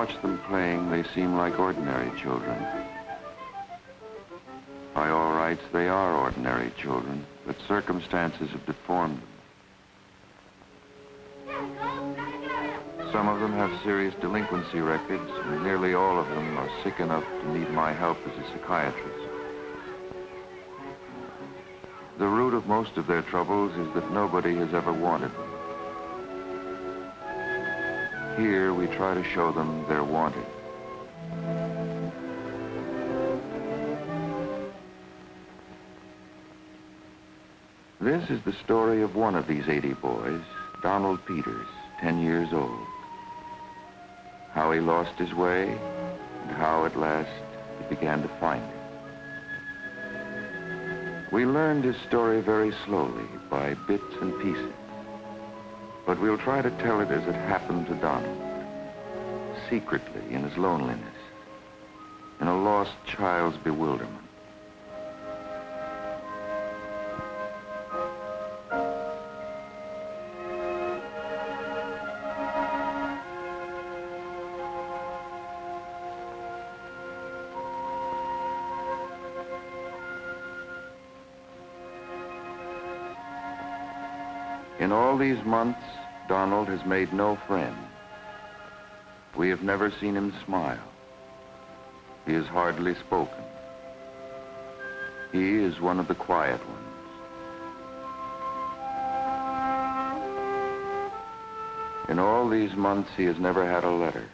watch them playing, they seem like ordinary children. By all rights, they are ordinary children, but circumstances have deformed them. Some of them have serious delinquency records, and nearly all of them are sick enough to need my help as a psychiatrist. The root of most of their troubles is that nobody has ever wanted them. Here, we try to show them they're wanted. This is the story of one of these 80 boys, Donald Peters, 10 years old. How he lost his way, and how at last he began to find it. We learned his story very slowly, by bits and pieces. But we'll try to tell it as it happened to Donald, secretly in his loneliness, in a lost child's bewilderment. In all these months, Donald has made no friends. We have never seen him smile. He has hardly spoken. He is one of the quiet ones. In all these months, he has never had a letter.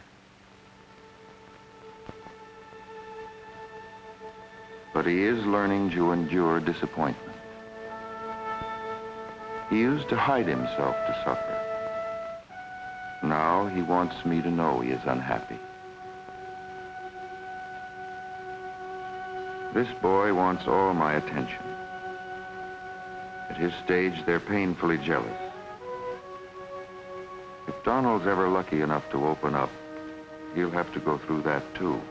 But he is learning to endure disappointment. He used to hide himself to suffer. Now he wants me to know he is unhappy. This boy wants all my attention. At his stage, they're painfully jealous. If Donald's ever lucky enough to open up, he'll have to go through that too.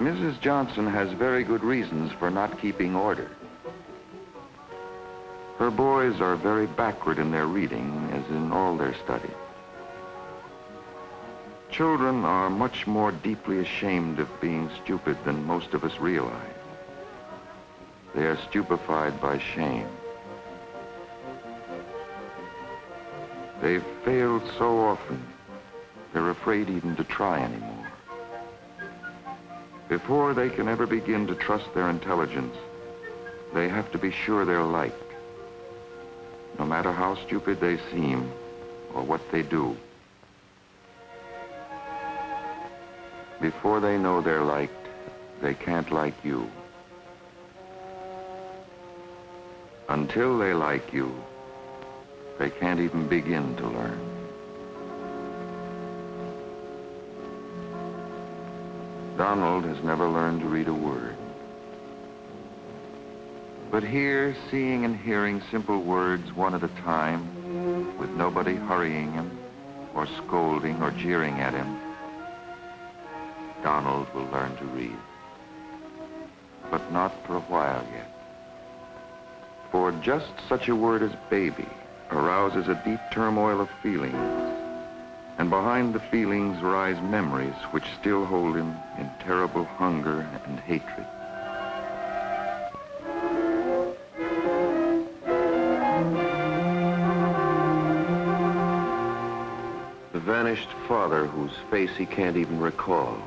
Mrs. Johnson has very good reasons for not keeping order. Her boys are very backward in their reading, as in all their studies. Children are much more deeply ashamed of being stupid than most of us realize. They are stupefied by shame. They've failed so often, they're afraid even to try anymore. Before they can ever begin to trust their intelligence, they have to be sure they're liked, no matter how stupid they seem or what they do. Before they know they're liked, they can't like you. Until they like you, they can't even begin to learn. Donald has never learned to read a word. But here, seeing and hearing simple words one at a time, with nobody hurrying him, or scolding or jeering at him, Donald will learn to read. But not for a while yet. For just such a word as baby arouses a deep turmoil of feelings, and behind the feelings rise memories which still hold him in terrible hunger and hatred. vanished father whose face he can't even recall.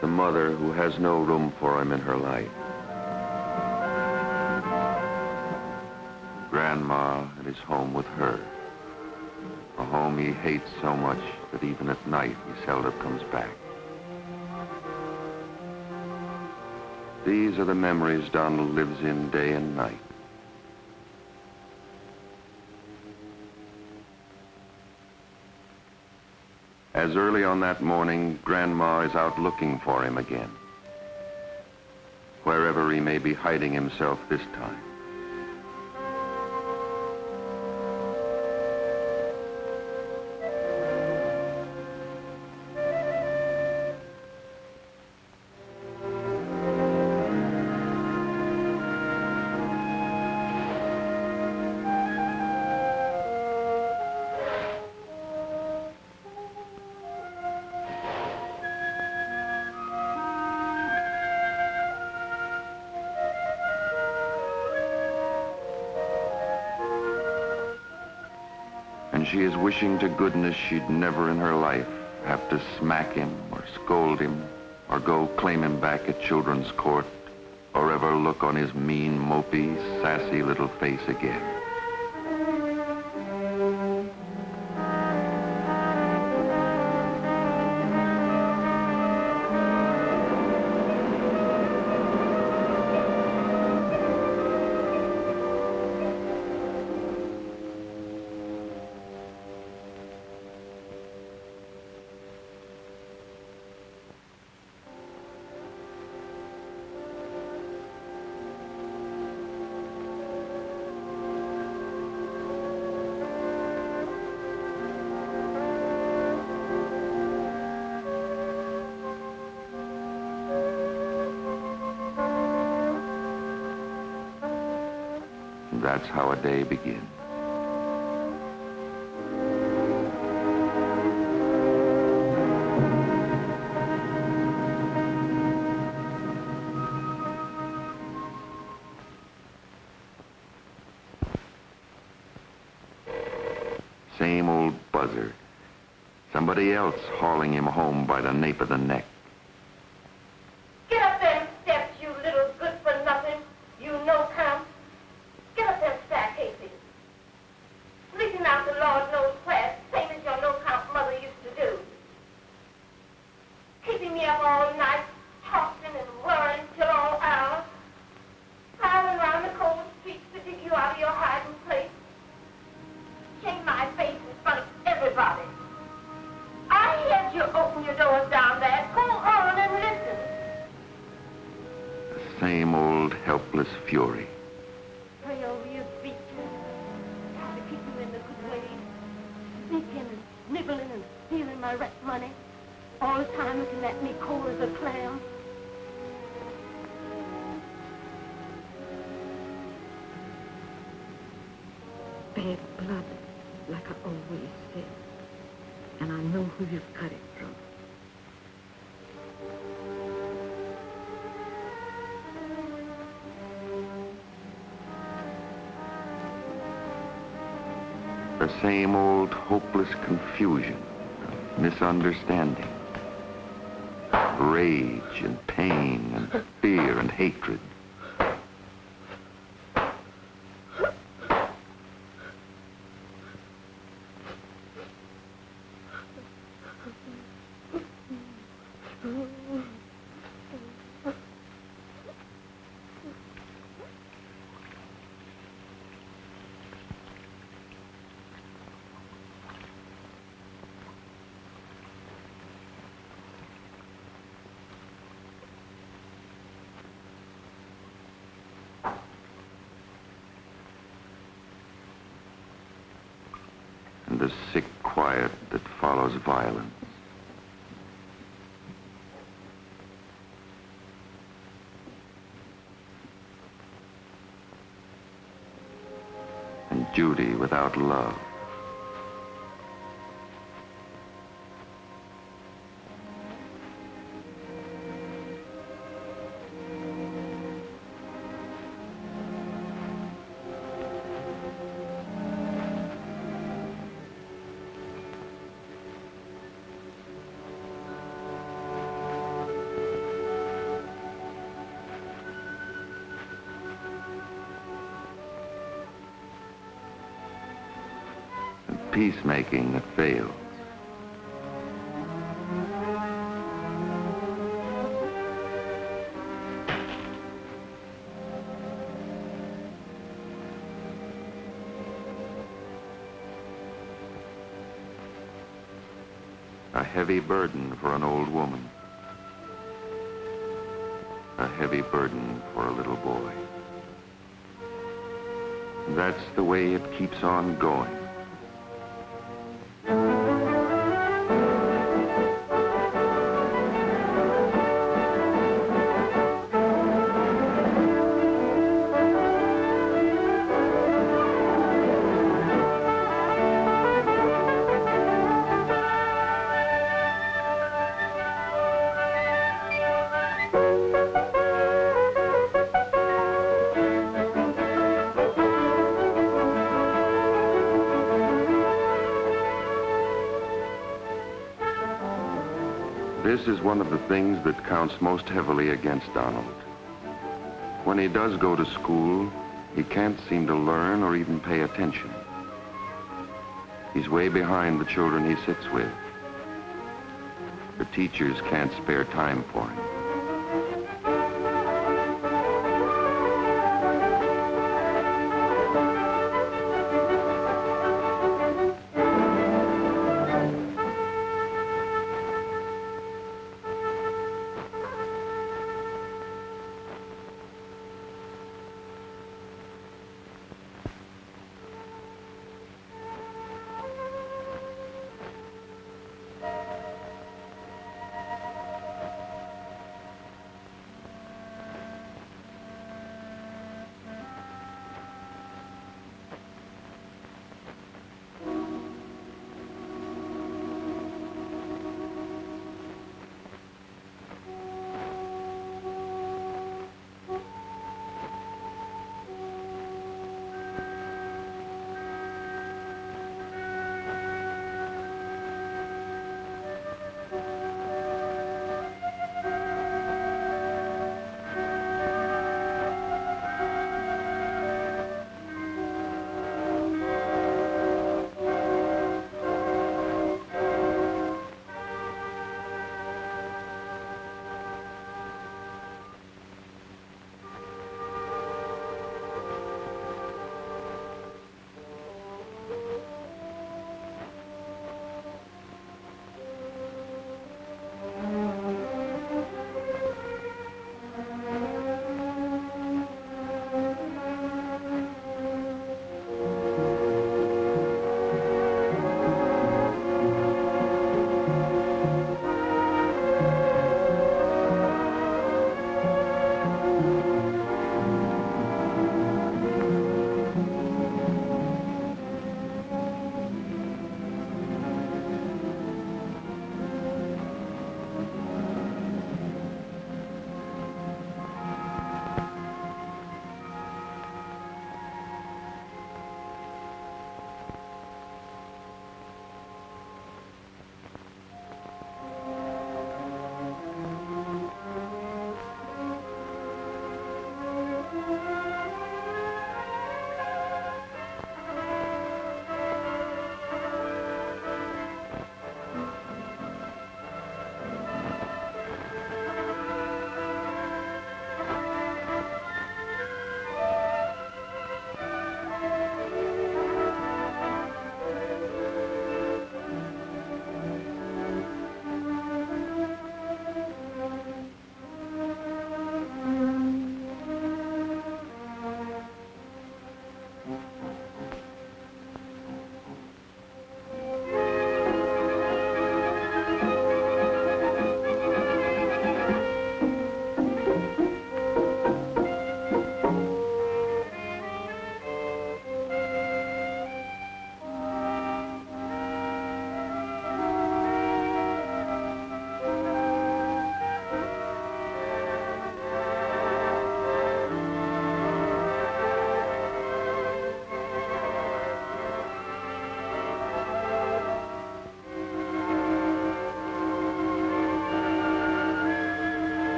The mother who has no room for him in her life. Grandma at his home with her. A home he hates so much that even at night he seldom comes back. These are the memories Donald lives in day and night. As early on that morning, Grandma is out looking for him again, wherever he may be hiding himself this time. And she is wishing to goodness she'd never in her life have to smack him or scold him or go claim him back at children's court or ever look on his mean, mopey, sassy little face again. That's how a day begins. Same old buzzer. Somebody else hauling him home by the nape of the neck. Get up them steps, you little good-for-nothing, you no-count. Get up them staircases. Sleeping out the Lord knows where, same as your no-count mother used to do. Keeping me up all night, tossing and worrying till all hours. Prowling around the cold streets to dig you out of your hiding place. Shame my face in front of everybody. I heard you open your doors down there. Go on and listen. The same old helpless fury. Pray over your features. Try to keep them in the good ways. Sneaking and nibbling and stealing my rent money. All the time looking at me cold as a clam. Bad blood, like I always said. And I know who you've got it from. The same old hopeless confusion, misunderstanding, rage and pain and fear and hatred. And the sick quiet that follows violence. And duty without love. peacemaking that fails. A heavy burden for an old woman. A heavy burden for a little boy. That's the way it keeps on going. This is one of the things that counts most heavily against Donald. When he does go to school, he can't seem to learn or even pay attention. He's way behind the children he sits with. The teachers can't spare time for him.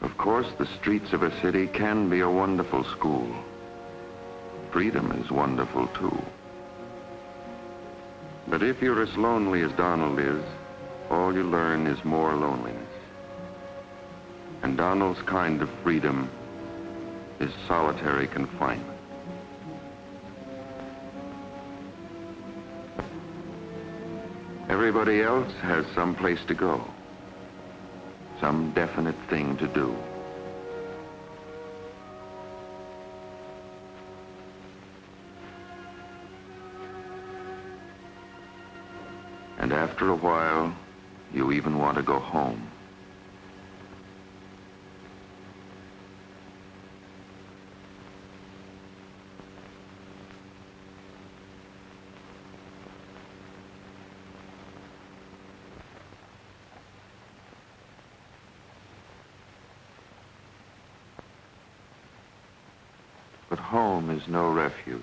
Of course, the streets of a city can be a wonderful school. Freedom is wonderful, too. But if you're as lonely as Donald is, all you learn is more loneliness. And Donald's kind of freedom is solitary confinement. Everybody else has some place to go, some definite thing to do. And after a while, you even want to go home. But home is no refuge.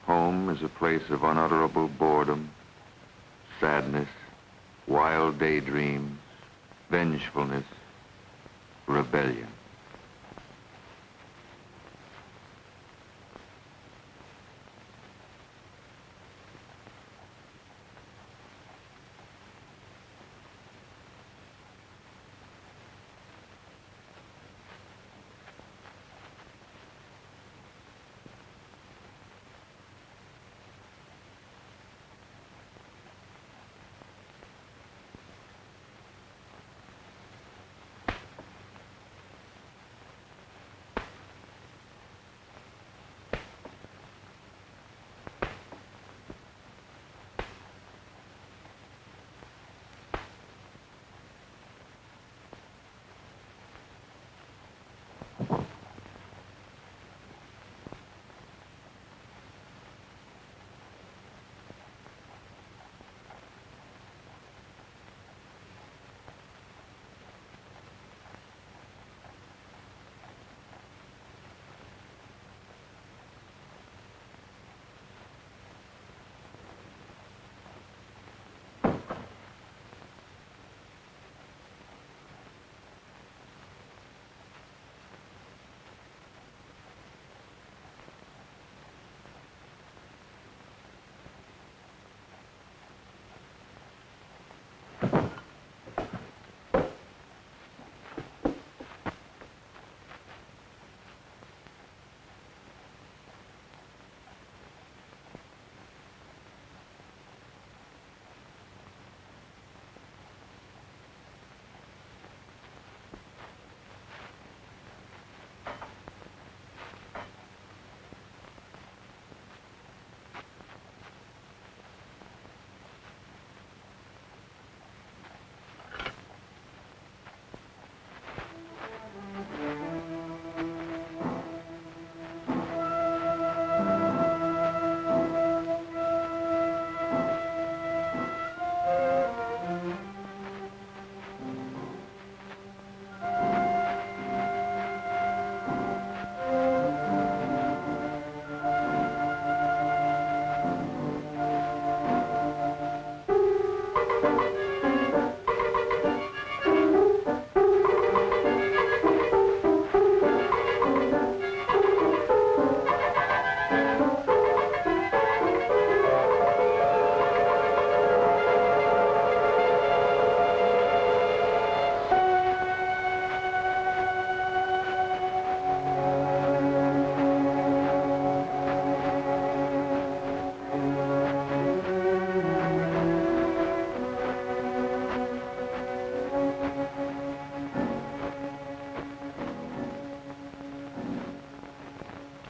Home is a place of unutterable boredom, sadness, wild daydreams, vengefulness, rebellion.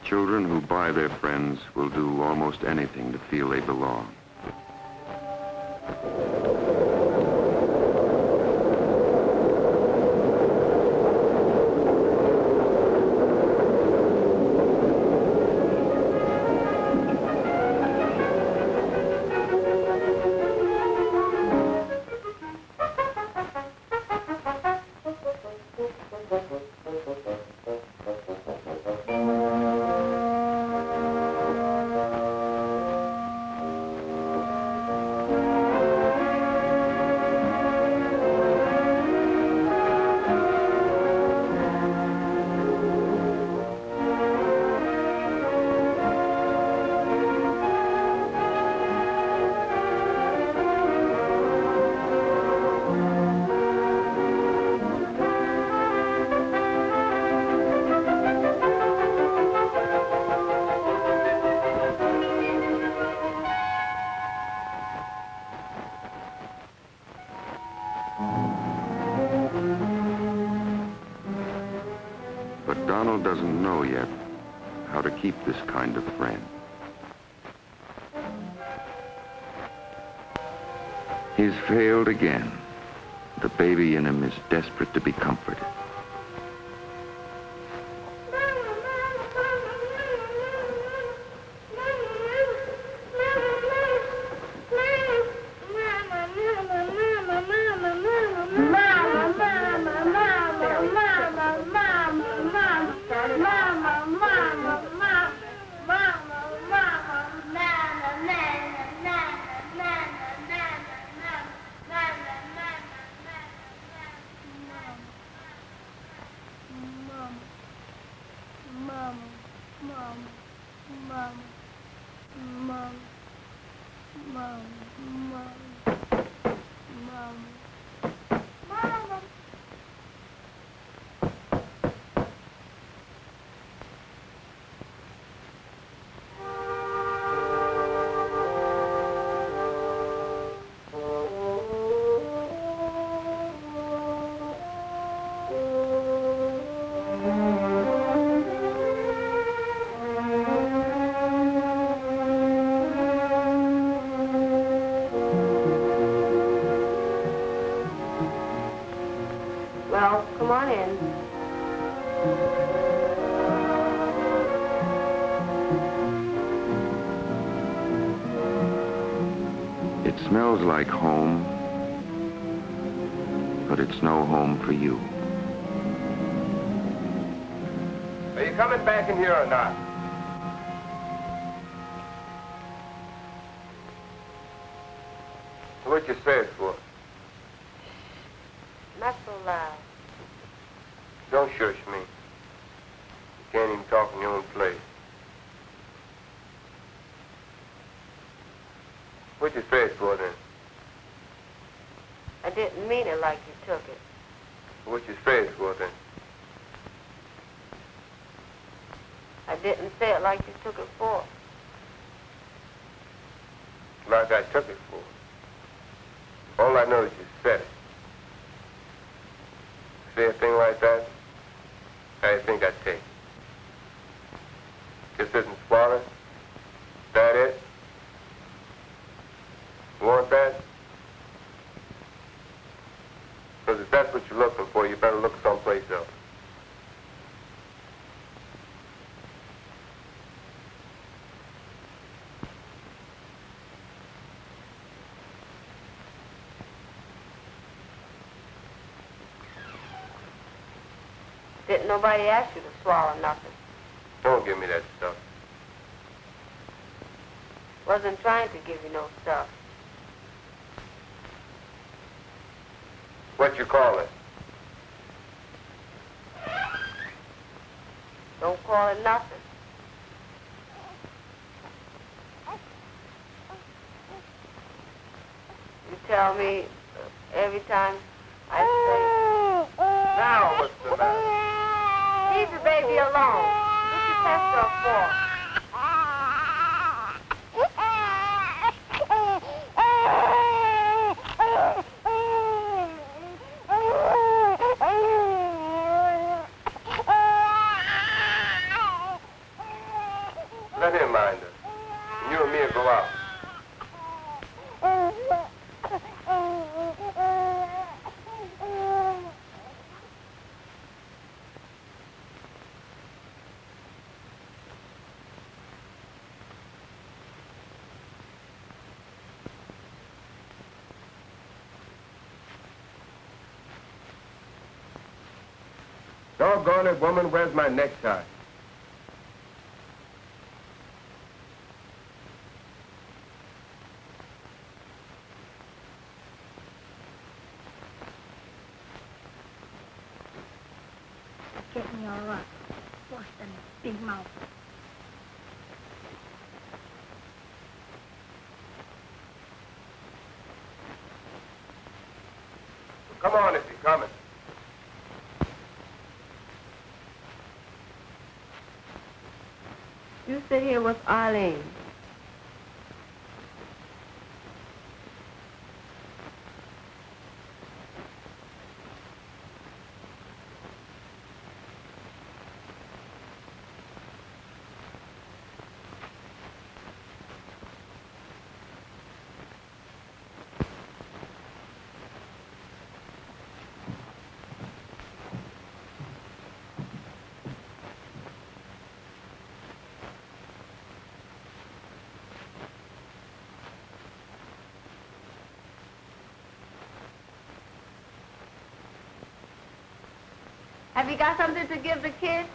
Children who buy their friends will do almost anything to feel they belong. But Donald doesn't know yet how to keep this kind of friend. He's failed again. The baby in him is desperate to be comforted. Well, come on in. It smells like home, but it's no home for you. Are you coming back in here or not? What you say it for? Not so loud. Don't shush me. You can't even talk in your own place. What you say it for then? I didn't mean it like you took it. What you say it for then? I didn't say it like you took it for. Like I took it for. All I know is you said it. Say a thing like that, how do you think I'd take? Just isn't swallowed? That it? You want that? Because if that's what you're looking for, you better look someplace else. Didn't nobody ask you to swallow nothing. Don't give me that stuff. Wasn't trying to give you no stuff. What you call it? Don't call it nothing. You tell me every time I say... Now what's the matter? Leave the baby alone. What's your pester for? Let him mind her. And you and me will go out. Doggone it, woman, where's my necktie? Get me all right. What's the big mouth? Come on if you're coming. You sit here with Arlene. Have you got something to give the kids?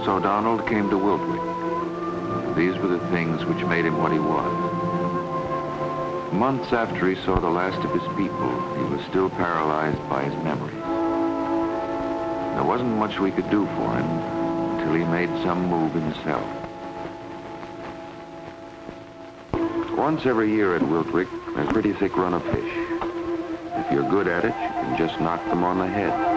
So Donald came to Wiltwyck. These were the things which made him what he was. Months after he saw the last of his people, he was still paralyzed by his memories. There wasn't much we could do for him until he made some move himself. Once every year at Wiltwyck, there's a pretty thick run of fish. If you're good at it, you can just knock them on the head.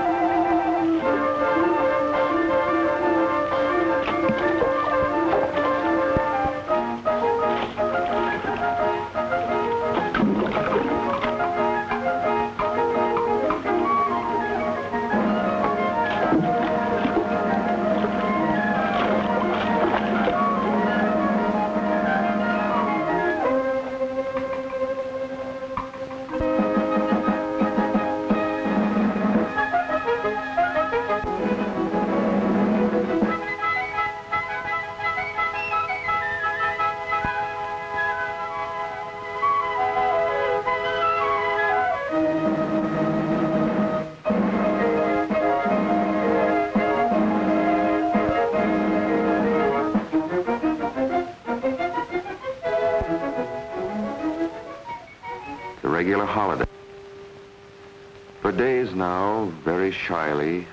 Regular holiday. For days now, very shyly,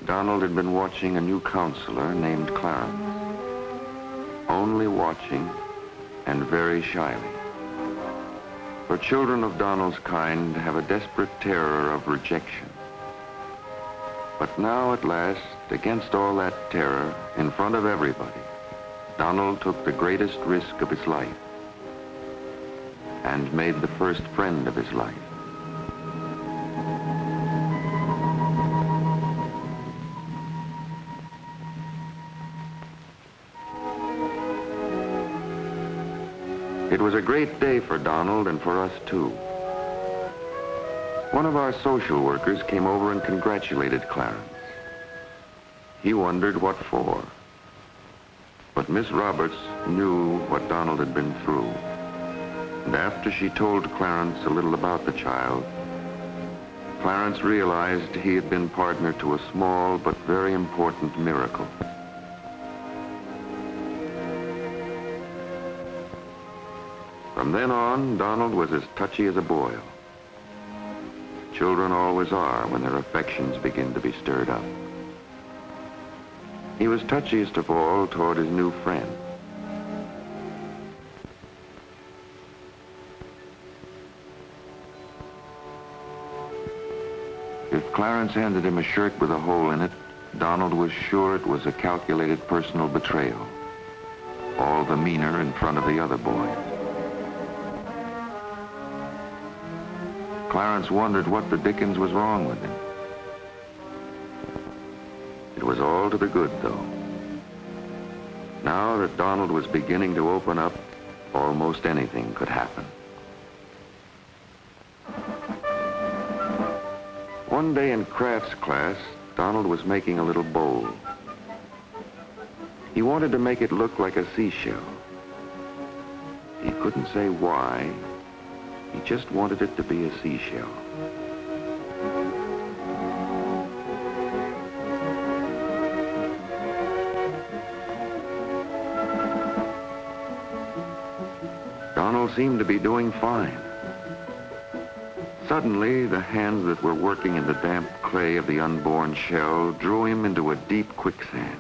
Donald had been watching a new counselor named Clarence. Only watching and very shyly. For children of Donald's kind have a desperate terror of rejection. But now at last, against all that terror, in front of everybody, Donald took the greatest risk of his life and made the first friend of his life. It was a great day for Donald and for us too. One of our social workers came over and congratulated Clarence. He wondered what for. But Miss Roberts knew what Donald had been through. And after she told Clarence a little about the child, Clarence realized he had been partner to a small but very important miracle. From then on, Donald was as touchy as a boil. Children always are when their affections begin to be stirred up. He was touchiest of all toward his new friend. If Clarence handed him a shirt with a hole in it, Donald was sure it was a calculated personal betrayal. All the meaner in front of the other boys. Clarence wondered what the dickens was wrong with him. It was all to the good, though. Now that Donald was beginning to open up, almost anything could happen. One day in crafts class, Donald was making a little bowl. He wanted to make it look like a seashell. He couldn't say why. He just wanted it to be a seashell. Donald seemed to be doing fine. Suddenly, the hands that were working in the damp clay of the unborn shell drew him into a deep quicksand.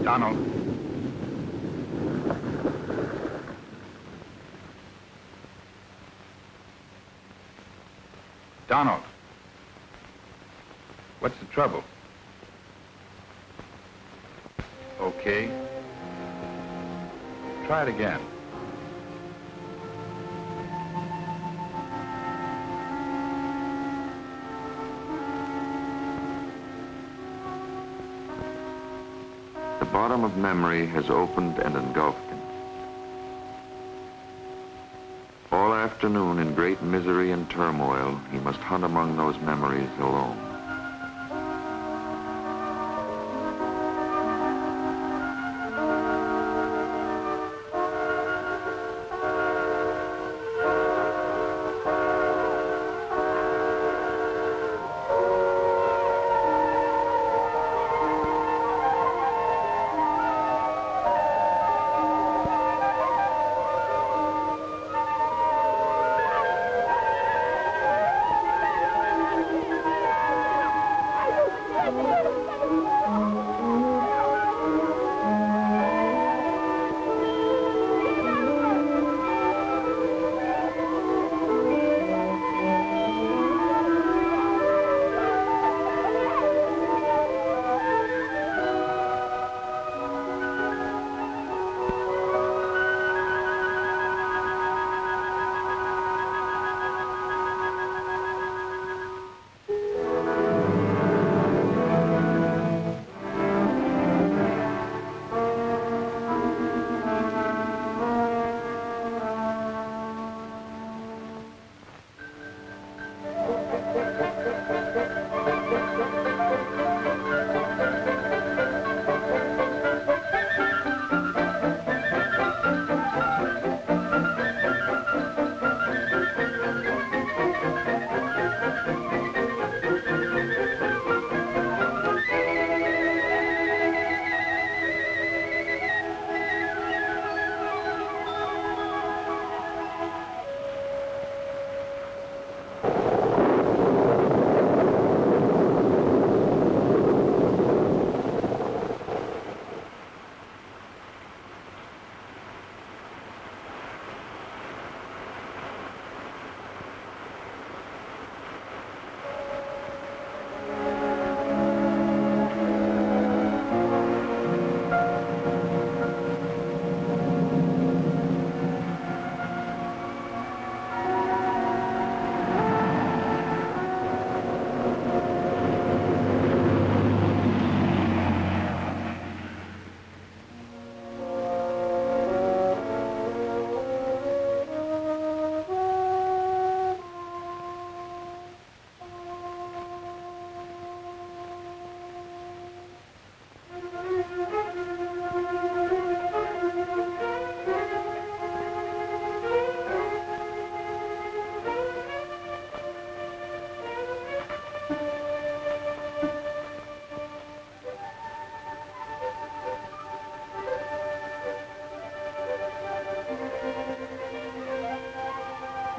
Donald. Donald. What's the trouble? Okay. Try it again. The bottom of memory has opened and engulfed him. All afternoon, in great misery and turmoil, he must hunt among those memories alone.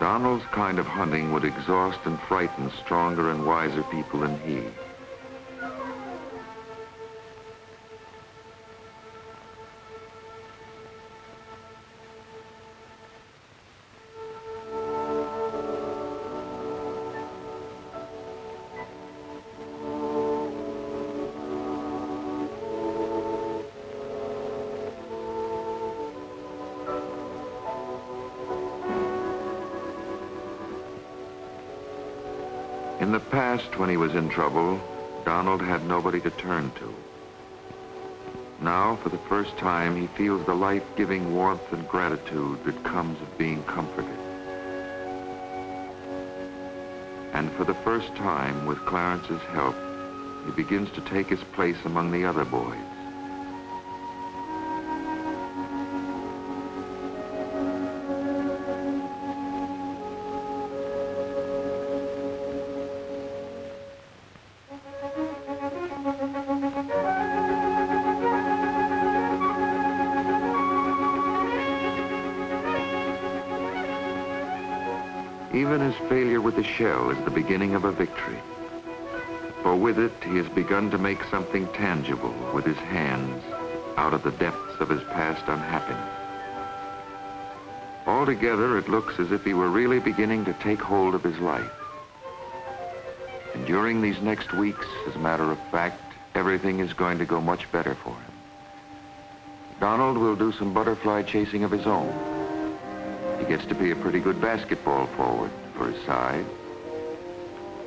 Donald's kind of hunting would exhaust and frighten stronger and wiser people than he. In the past, when he was in trouble, Donald had nobody to turn to. Now, for the first time, he feels the life-giving warmth and gratitude that comes of being comforted. And for the first time, with Clarence's help, he begins to take his place among the other boys. Even his failure with the shell is the beginning of a victory. For with it, he has begun to make something tangible with his hands out of the depths of his past unhappiness. Altogether, it looks as if he were really beginning to take hold of his life. And during these next weeks, as a matter of fact, everything is going to go much better for him. Donald will do some butterfly chasing of his own. He gets to be a pretty good basketball forward for his side.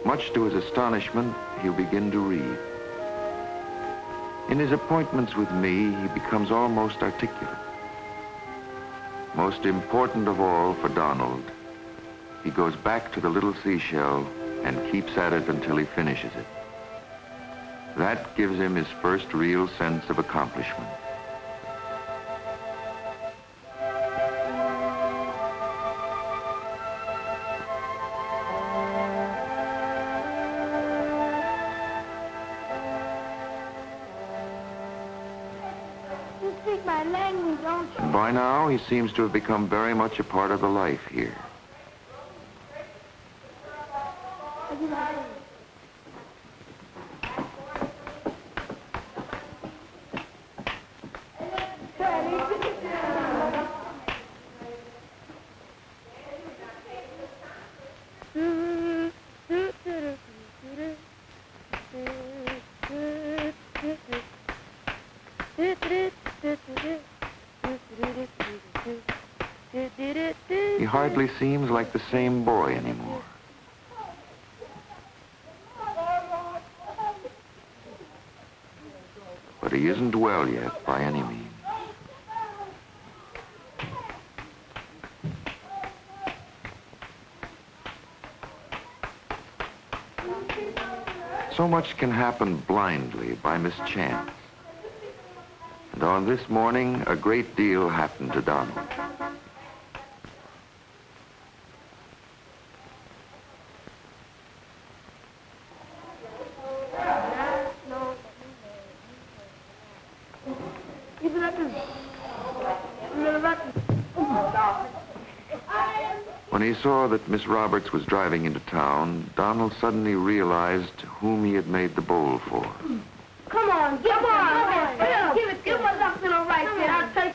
Much to his astonishment, he'll begin to read. In his appointments with me, he becomes almost articulate. Most important of all for Donald, he goes back to the little seashell and keeps at it until he finishes it. That gives him his first real sense of accomplishment. And by now, he seems to have become very much a part of the life here. He hardly seems like the same boy anymore. But he isn't well yet by any means. So much can happen blindly by mischance. And on this morning, a great deal happened to Donald. When he saw that Miss Roberts was driving into town, Donald suddenly realized whom he had made the bowl for. Come on, give on. Give it. Give what's up to the right there. I'll take.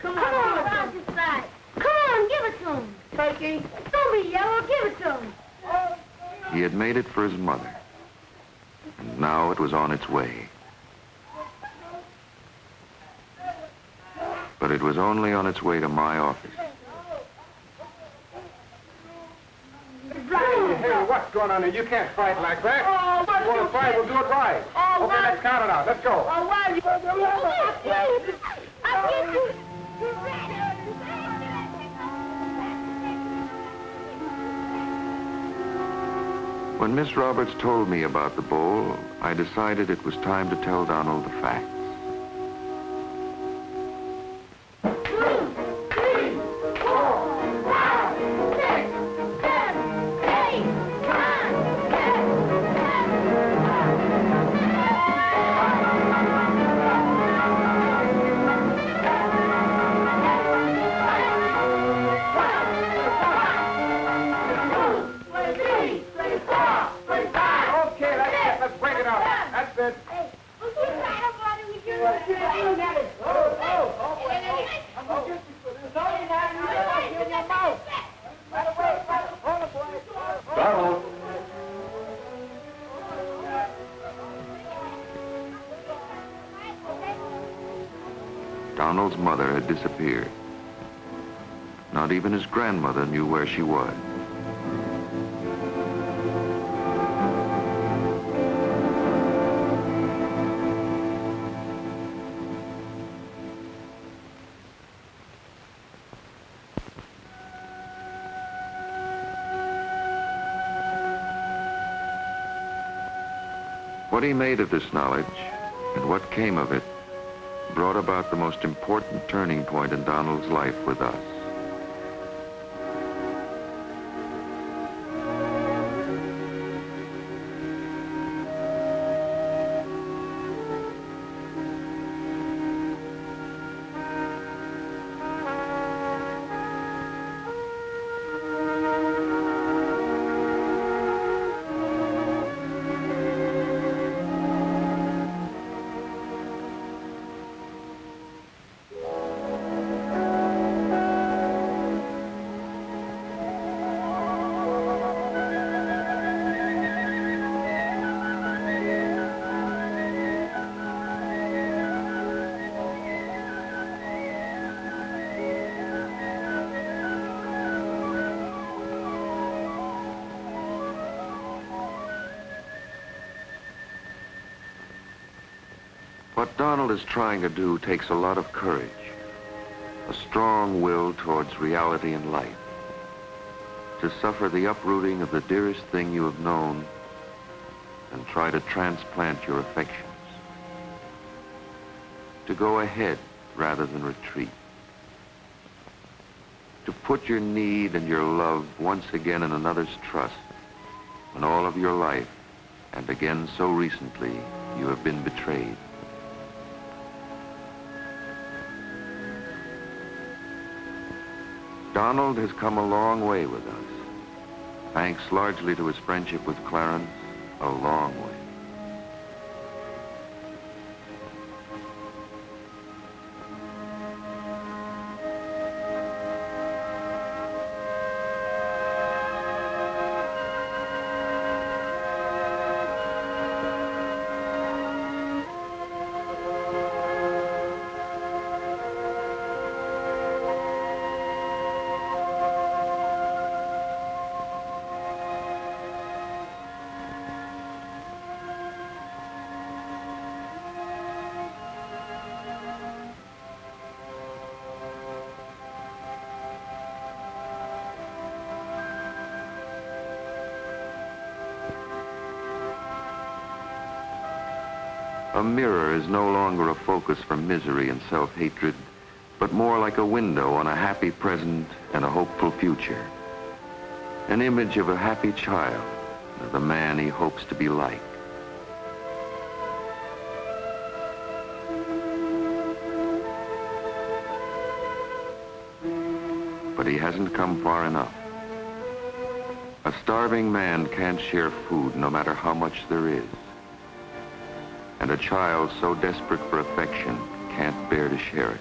Come on, round this side. Come on, give it to him. Turkey. Don't be yellow. Give it to him. He had made it for his mother, and now it was on its way. But it was only on its way to my office. Hey, what's going on here? You can't fight like that. Oh, you want to fight, we'll do it right. Oh, okay, let's count it out. Let's go. Oh, why you... I'll get you. When Miss Roberts told me about the bowl, I decided it was time to tell Donald the facts. Donald. Donald's mother had disappeared. Not even his grandmother knew where she was. What he made of this knowledge and what came of it brought about the most important turning point in Donald's life with us. What Donald is trying to do takes a lot of courage, a strong will towards reality and life, to suffer the uprooting of the dearest thing you have known and try to transplant your affections, to go ahead rather than retreat, to put your need and your love once again in another's trust when all of your life, and again so recently, you have been betrayed. Donald has come a long way with us, thanks largely to his friendship with Clarence, a long way. A mirror is no longer a focus for misery and self-hatred, but more like a window on a happy present and a hopeful future. An image of a happy child, of the man he hopes to be like. But he hasn't come far enough. A starving man can't share food no matter how much there is. And a child so desperate for affection can't bear to share it.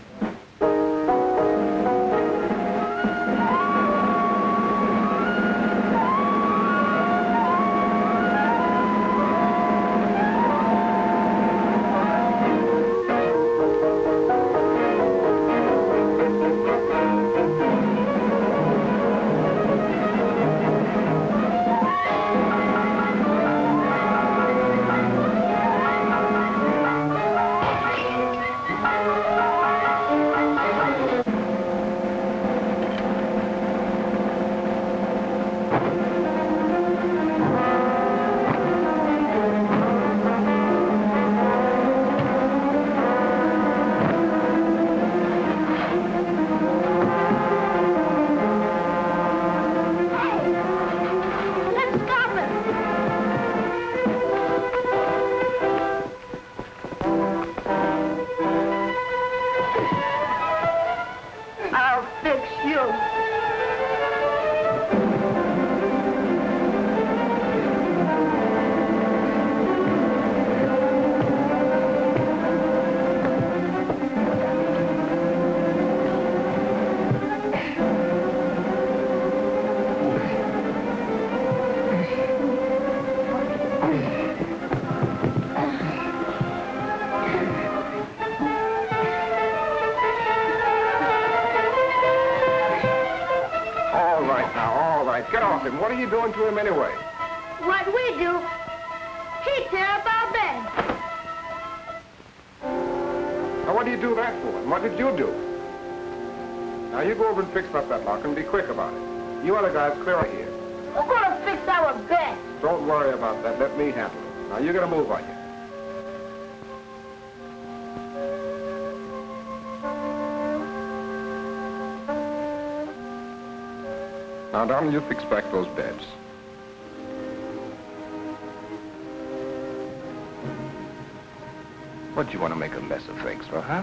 off him. What are you doing to him anyway? What we do, he tear up our bed. Now, what do you do that for? And what did you do? Now, you go over and fix up that lock and be quick about it. You other guys clear out here. We're gonna fix our bed. Don't worry about that. Let me handle it. Now, you gotta move on you. Now, Donald, you fix back those beds. What, do you want to make a mess of things for, huh?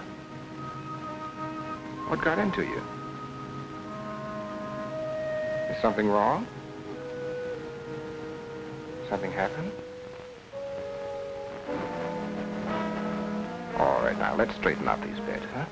What got into you? Is something wrong? Something happened? All right, now, let's straighten out these beds, huh?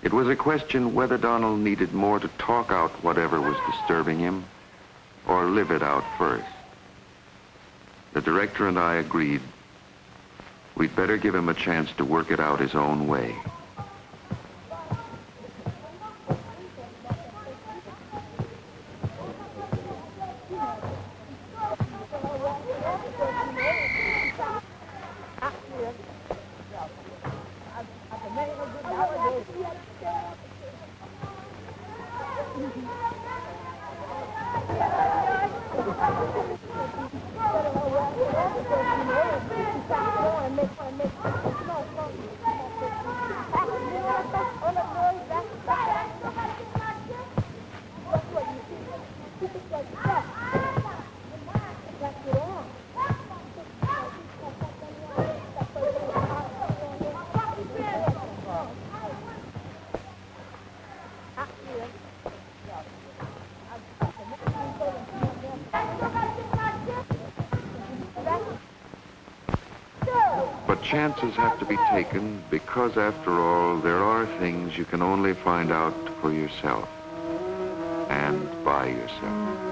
It was a question whether Donald needed more to talk out whatever was disturbing him or live it out first. The director and I agreed we'd better give him a chance to work it out his own way. But chances have to be taken because, after all, there are things you can only find out for yourself and by yourself.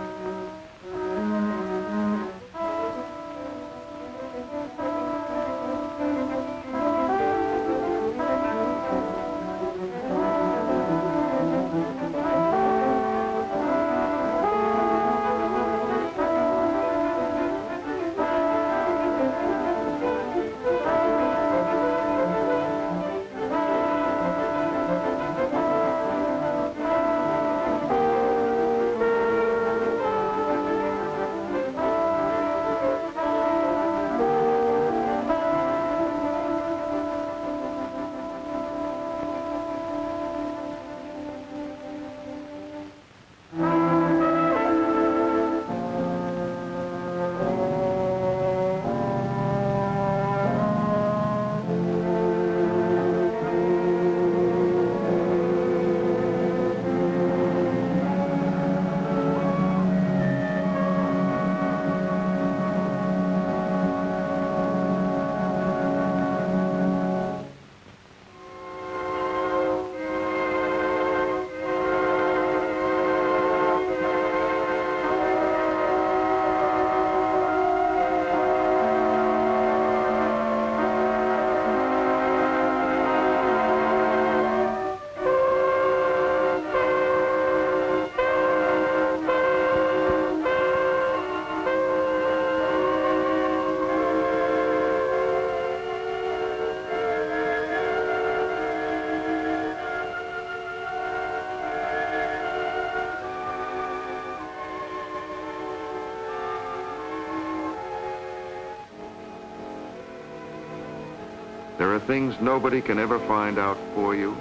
There are things nobody can ever find out for you,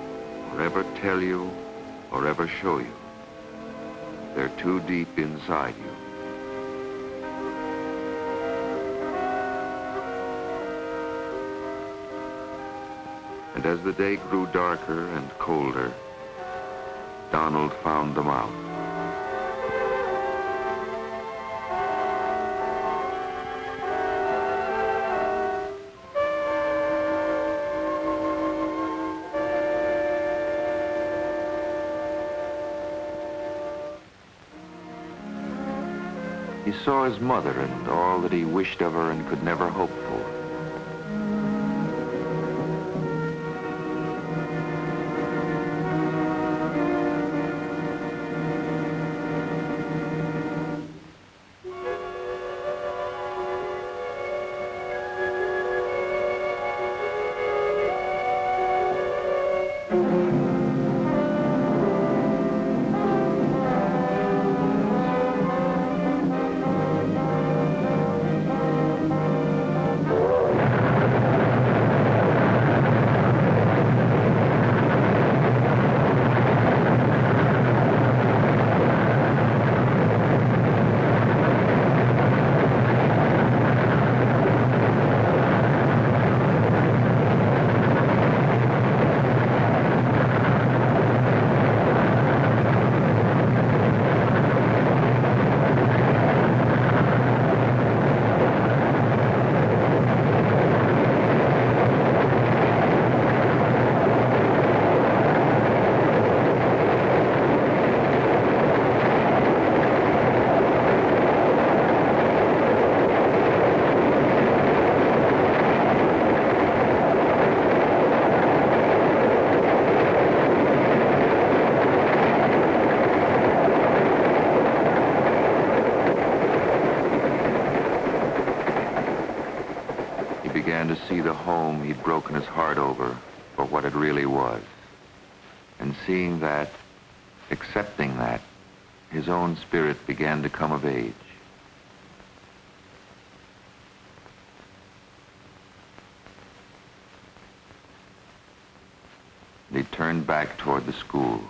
or ever tell you, or ever show you. They're too deep inside you. And as the day grew darker and colder, Donald found them out. He saw his mother and all that he wished of her and could never hope for. To see the home he'd broken his heart over for what it really was. And seeing that, accepting that, his own spirit began to come of age. He turned back toward the school.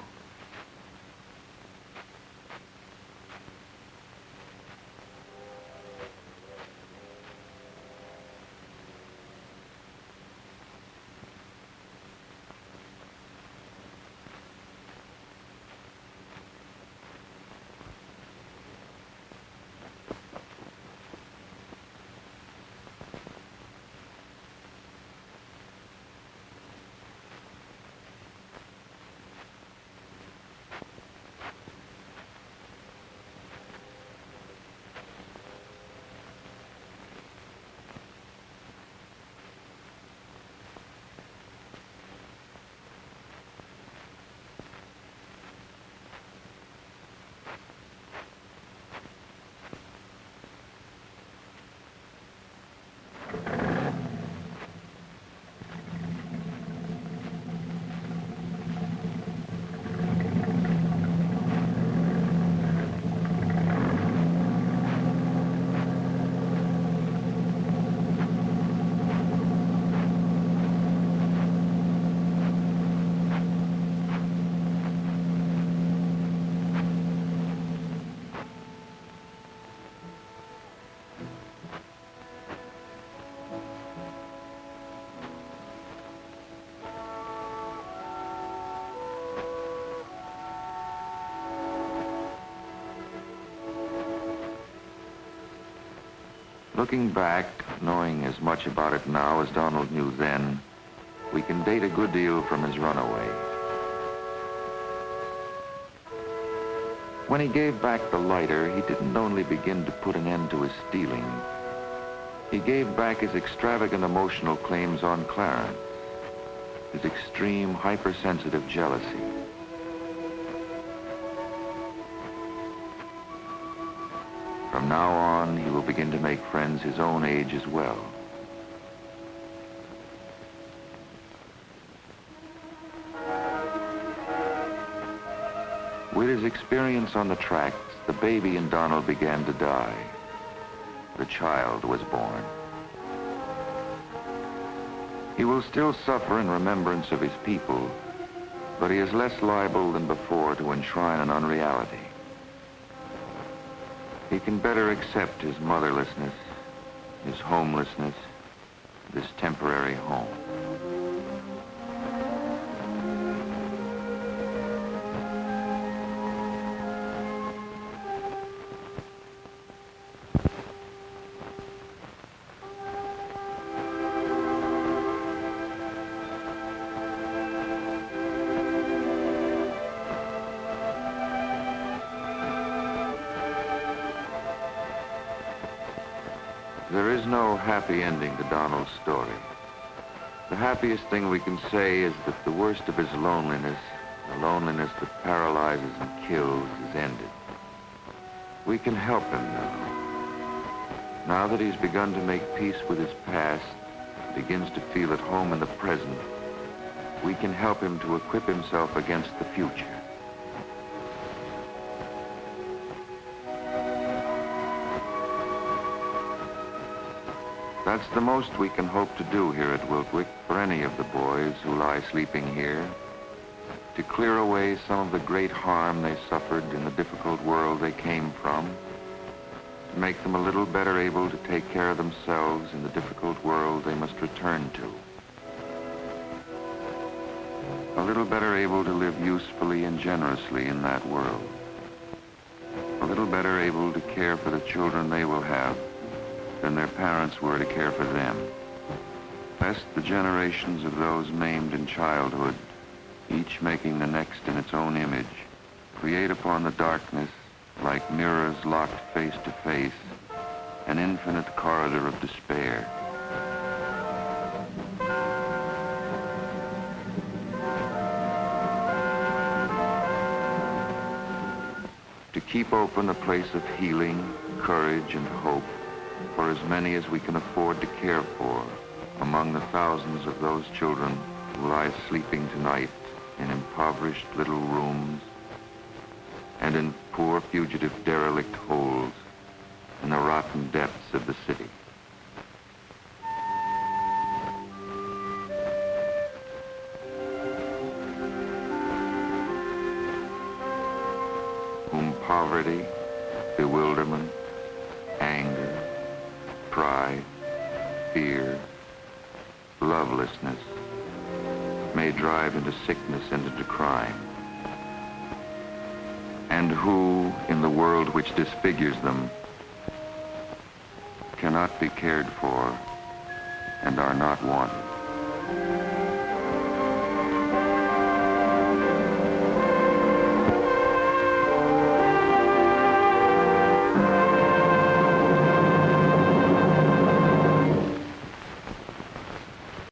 Looking back, knowing as much about it now as Donald knew then, we can date a good deal from his runaway. When he gave back the lighter, he didn't only begin to put an end to his stealing. He gave back his extravagant emotional claims on Clarence, his extreme hypersensitive jealousy. From now on, he will begin to make friends his own age as well. With his experience on the tracks, the baby in Donald began to die. The child was born. He will still suffer in remembrance of his people, but he is less liable than before to enshrine an unreality. He can better accept his motherlessness, his homelessness, this temporary home. There is no happy ending to Donald's story. The happiest thing we can say is that the worst of his loneliness, the loneliness that paralyzes and kills, is ended. We can help him now. Now that he's begun to make peace with his past, begins to feel at home in the present, we can help him to equip himself against the future. That's the most we can hope to do here at Wiltwyck for any of the boys who lie sleeping here, to clear away some of the great harm they suffered in the difficult world they came from, to make them a little better able to take care of themselves in the difficult world they must return to. A little better able to live usefully and generously in that world. A little better able to care for the children they will have than their parents were to care for them. Lest the generations of those maimed in childhood, each making the next in its own image, create upon the darkness, like mirrors locked face to face, an infinite corridor of despair. To keep open a place of healing, courage, and hope for as many as we can afford to care for among the thousands of those children who lie sleeping tonight in impoverished little rooms and in poor fugitive derelict holes in the rotten depths of the city. Whom poverty, bewilderment, anger, pride, fear, lovelessness may drive into sickness and into crime, and who, in the world which disfigures them, cannot be cared for and are not wanted.